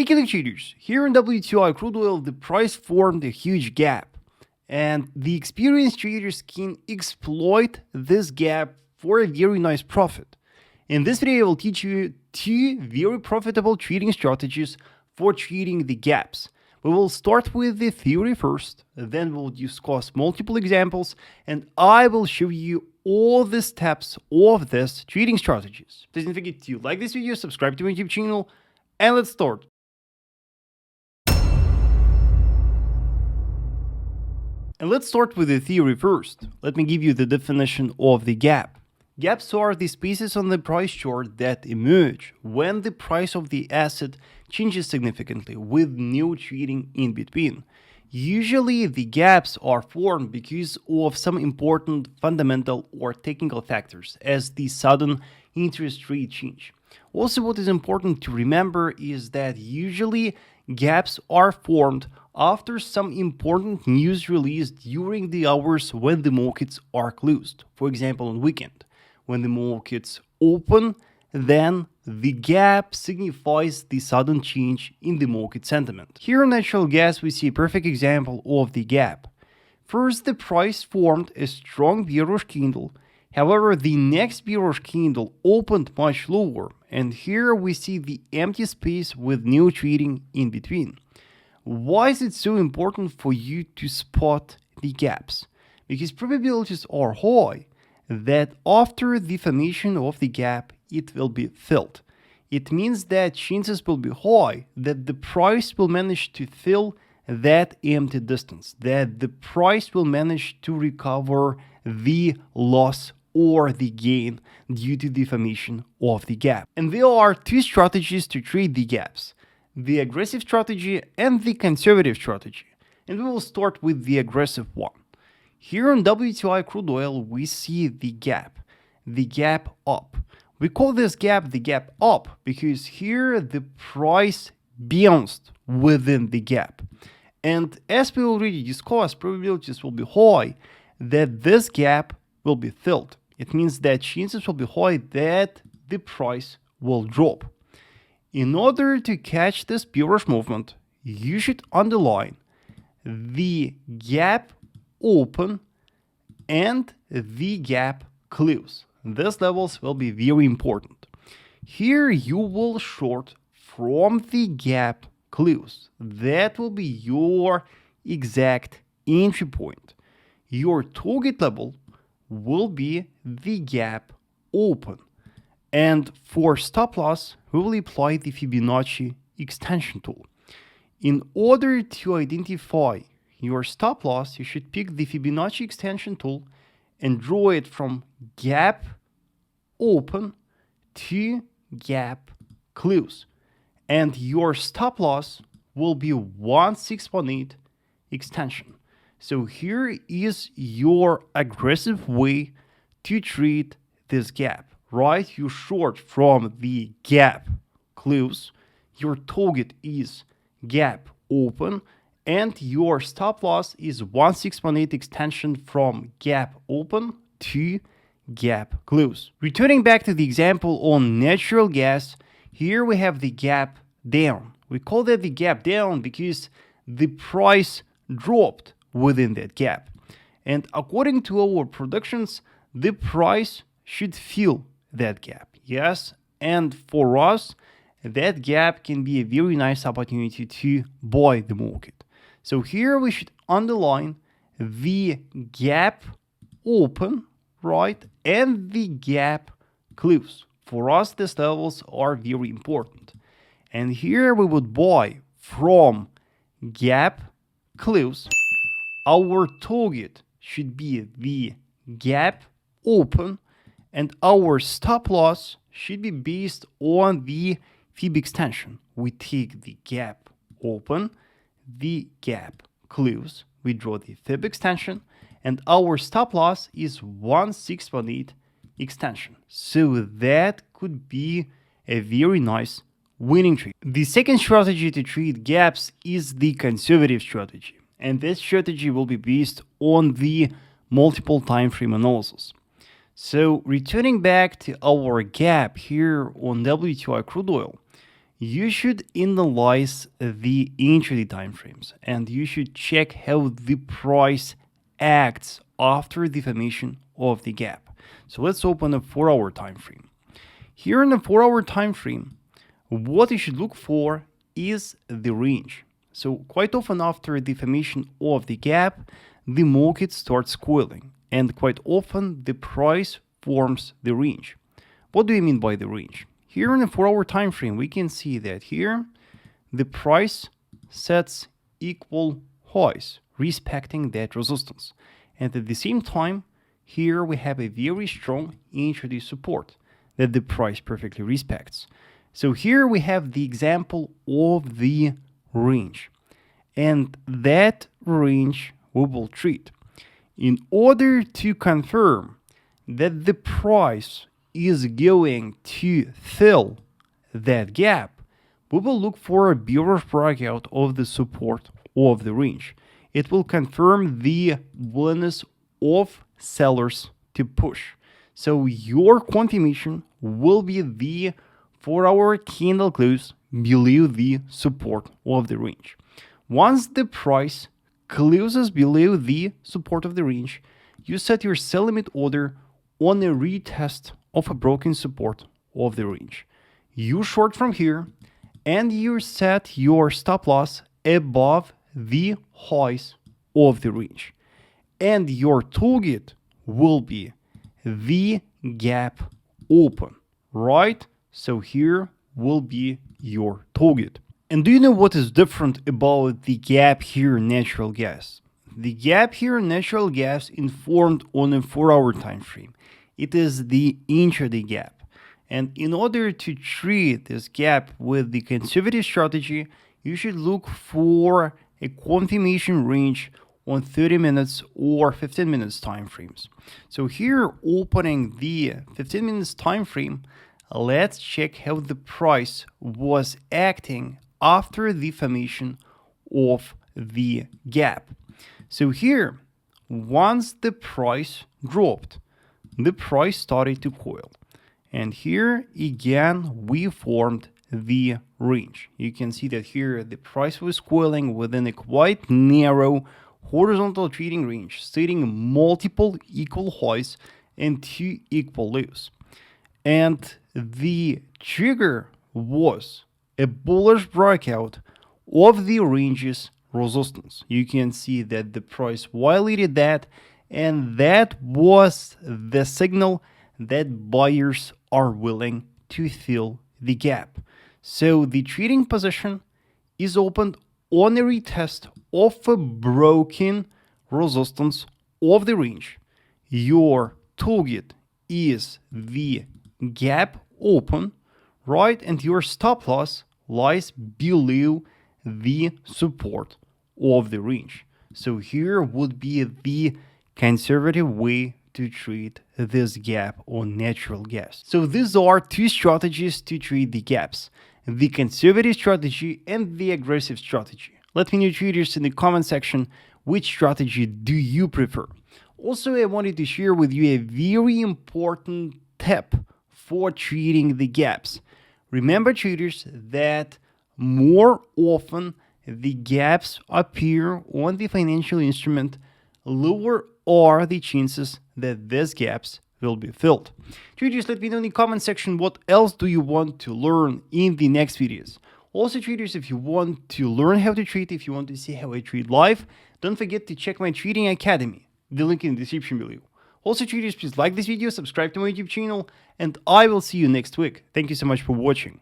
Speaking of traders, here in WTI crude oil, the price formed a huge gap, and the experienced traders can exploit this gap for a very nice profit. In this video, I will teach you two very profitable trading strategies for trading the gaps. We will start with the theory first, then we'll discuss multiple examples, and I will show you all the steps of this trading strategies. Please don't forget to like this video, subscribe to my YouTube channel, and let's start. And let's start with the theory first. Let me give you the definition of the gap. Gaps are the spaces on the price chart that emerge when the price of the asset changes significantly with no trading in between. Usually, the gaps are formed because of some important fundamental or technical factors, as the sudden interest rate change. Also, what is important to remember is that usually gaps are formed after some important news released during the hours when the markets are closed, for example on weekend. When the markets open, then the gap signifies the sudden change in the market sentiment. Here in natural gas, we see a perfect example of the gap. First, the price formed a strong bearish candle. However, the next bearish candle opened much lower, and here we see the empty space with no trading in between. Why is it so important for you to spot the gaps? Because probabilities are high that after the formation of the gap, it will be filled. It means that chances will be high that the price will manage to fill that empty distance, that the price will manage to recover the loss or the gain due to the formation of the gap. And there are two strategies to trade the gaps: the aggressive strategy and the conservative strategy. And we will start with the aggressive one. Here on WTI crude oil, we see the gap up. We call this gap the gap up because here the price bounced within the gap. And as we already discussed, probabilities will be high that this gap will be filled. It means that chances will be high that the price will drop. In order to catch this bearish movement, you should underline the gap open and the gap close. These levels will be very important. Here you will short from the gap close. That will be your exact entry point. Your target level will be the gap open. And for stop loss, we will apply the Fibonacci extension tool. In order to identify your stop loss, you should pick the Fibonacci extension tool and draw it from gap open to gap close. And your stop loss will be 1618 extension. So here is your aggressive way to trade this gap, right? You short from the gap close, your target is gap open, and your stop loss is 1618 extension from gap open to gap close. Returning back to the example on natural gas, here we have the gap down. We call that the gap down because the price dropped within that gap. And according to our predictions, the price should fill that gap. Yes, and for us, that gap can be a very nice opportunity to buy the market. So here we should underline the gap open, right, and the gap close. For us, these levels are very important. And here we would buy from gap close. Our target should be the gap open, and our stop loss should be based on the Fib extension. We take the gap open, the gap close, we draw the Fib extension, and our stop loss is 1618 extension. So that could be a very nice winning trade. The second strategy to trade gaps is the conservative strategy, and this strategy will be based on the multiple time frame analysis. So returning back to our gap here on WTI crude oil, you should analyze the intraday timeframes and you should check how the price acts after the formation of the gap. So let's open a 4-hour time frame. Here in the 4-hour time frame, what you should look for is the range. So quite often after the formation of the gap, the market starts coiling, and quite often the price forms the range. What do you mean by the range? Here in the 4-hour time frame, we can see that here the price sets equal highs, respecting that resistance. And at the same time, here we have a very strong intraday support that the price perfectly respects. So here we have the example of the range. And that range we will treat. In order to confirm that the price is going to fill that gap, we will look for a bearish breakout of the support of the range. It will confirm the willingness of sellers to push. So your confirmation will be the 4-hour candle close below the support of the range. Once the price closes below the support of the range, you set your sell limit order on a retest of a broken support of the range. You short from here and you set your stop loss above the highs of the range. And your target will be the gap open, right? So here will be your target. And do you know what is different about the gap here in natural gas? The gap here in natural gas informed on a 4-hour time frame. It is the intraday gap. And in order to treat this gap with the conservative strategy, you should look for a confirmation range on 30 minutes or 15 minutes time frames. So here, opening the 15 minutes time frame, let's check how the price was acting after the formation of the gap. So here, once the price dropped, the price started to coil. And here again, we formed the range. You can see that here the price was coiling within a quite narrow horizontal trading range, stating multiple equal highs and 2 equal lows. And the trigger was a bullish breakout of the range's resistance. You can see that the price violated that, and that was the signal that buyers are willing to fill the gap. So the trading position is opened on a retest of a broken resistance of the range. Your target is the gap open, right? And your stop loss lies below the support of the range. So here would be the conservative way to trade this gap on natural gas. So these are 2 strategies to trade the gaps: the conservative strategy and the aggressive strategy. Let me know, traders, in the comment section, which strategy do you prefer? Also, I wanted to share with you a very important tip for trading the gaps. Remember, traders, that more often the gaps appear on the financial instrument, lower are the chances that these gaps will be filled. Traders, let me know in the comment section what else do you want to learn in the next videos. Also, traders, if you want to learn how to trade, if you want to see how I trade live, don't forget to check my trading academy. The link in the description below. Also, traders, please like this video, subscribe to my YouTube channel, and I will see you next week. Thank you so much for watching.